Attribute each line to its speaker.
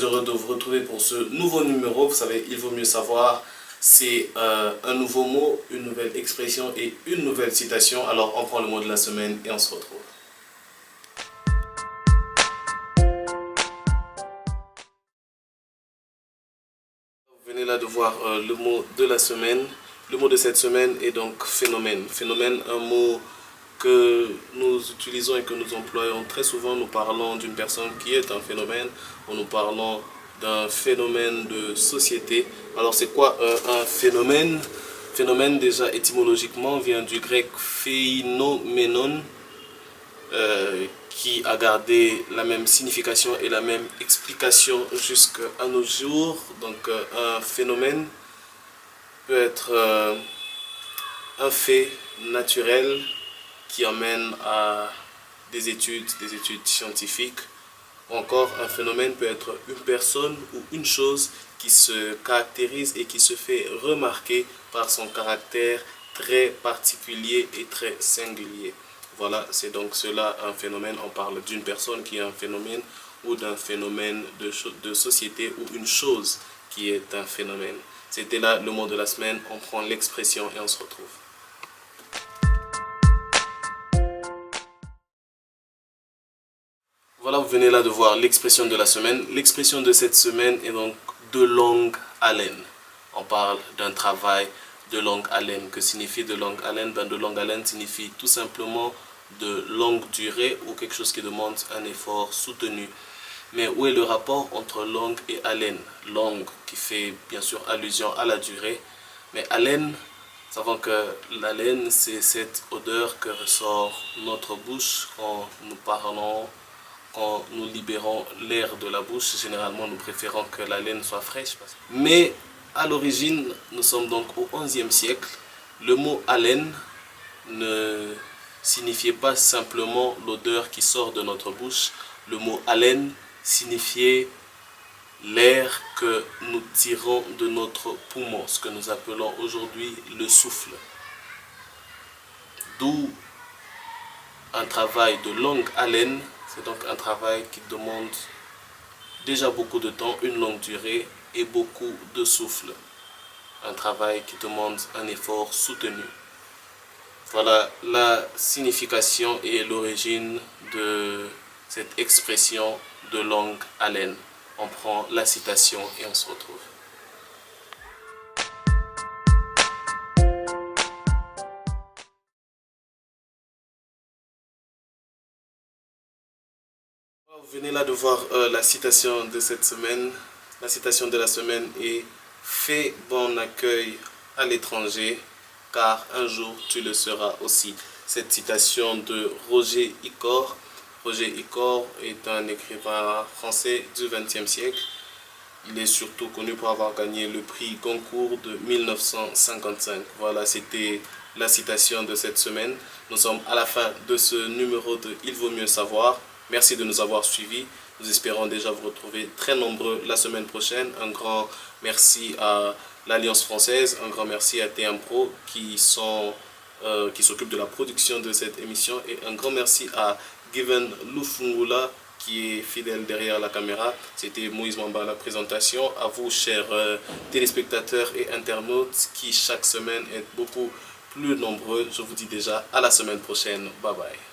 Speaker 1: très heureux de vous retrouver pour ce nouveau numéro. Vous savez, il vaut mieux savoir, c'est un nouveau mot, une nouvelle expression et une nouvelle citation. Alors, on prend le mot de la semaine et on se retrouve. Vous venez là de voir le mot de la semaine. Le mot de cette semaine est donc phénomène. Phénomène, un mot que nous utilisons et que nous employons très souvent. Nous parlons d'une personne qui est un phénomène, ou nous parlons d'un phénomène de société. Alors c'est quoi un phénomène? Phénomène déjà étymologiquement vient du grec phénoménon, qui a gardé la même signification et la même explication jusqu'à nos jours. Donc un phénomène peut être un fait naturel qui amène à des études scientifiques, ou encore un phénomène peut être une personne ou une chose qui se caractérise et qui se fait remarquer par son caractère très particulier et très singulier. Voilà, c'est donc cela un phénomène. On parle d'une personne qui est un phénomène ou d'un phénomène de société ou une chose qui est un phénomène. C'était là le mot de la semaine. On prend l'expression et on se retrouve. Voilà, vous venez là de voir l'expression de la semaine. L'expression de cette semaine est donc de longue haleine. On parle d'un travail de longue haleine. Que signifie de longue haleine? De longue haleine signifie tout simplement de longue durée ou quelque chose qui demande un effort soutenu. Mais où est le rapport entre longue et haleine? Longue qui fait bien sûr allusion à la durée, mais haleine, savons que l'haleine c'est cette odeur que ressort notre bouche quand nous parlons. Quand nous libérons l'air de la bouche, généralement nous préférons que la laine soit fraîche. Mais à l'origine, nous sommes donc au XIe siècle. Le mot haleine ne signifiait pas simplement l'odeur qui sort de notre bouche. Le mot haleine signifiait l'air que nous tirons de notre poumon, ce que nous appelons aujourd'hui le souffle. D'où un travail de longue haleine. C'est donc un travail qui demande déjà beaucoup de temps, une longue durée et beaucoup de souffle. Un travail qui demande un effort soutenu. Voilà la signification et l'origine de cette expression de longue haleine. On prend la citation et on se retrouve. Vous venez là de voir la citation de cette semaine. La citation de la semaine est « Fais bon accueil à l'étranger, car un jour tu le seras aussi ». Cette citation de Roger Icor. Roger Icor est un écrivain français du XXe siècle. Il est surtout connu pour avoir gagné le prix Goncourt de 1955. Voilà, c'était la citation de cette semaine. Nous sommes à la fin de ce numéro de Il vaut mieux savoir. Merci de nous avoir suivis. Nous espérons déjà vous retrouver très nombreux la semaine prochaine. Un grand merci à l'Alliance française, un grand merci à TM Pro qui s'occupe de la production de cette émission, et un grand merci à Given Lufungula qui est fidèle derrière la caméra. C'était Moïse Mwamba à la présentation. À vous, chers téléspectateurs et internautes qui chaque semaine êtes beaucoup plus nombreux. Je vous dis déjà à la semaine prochaine. Bye bye.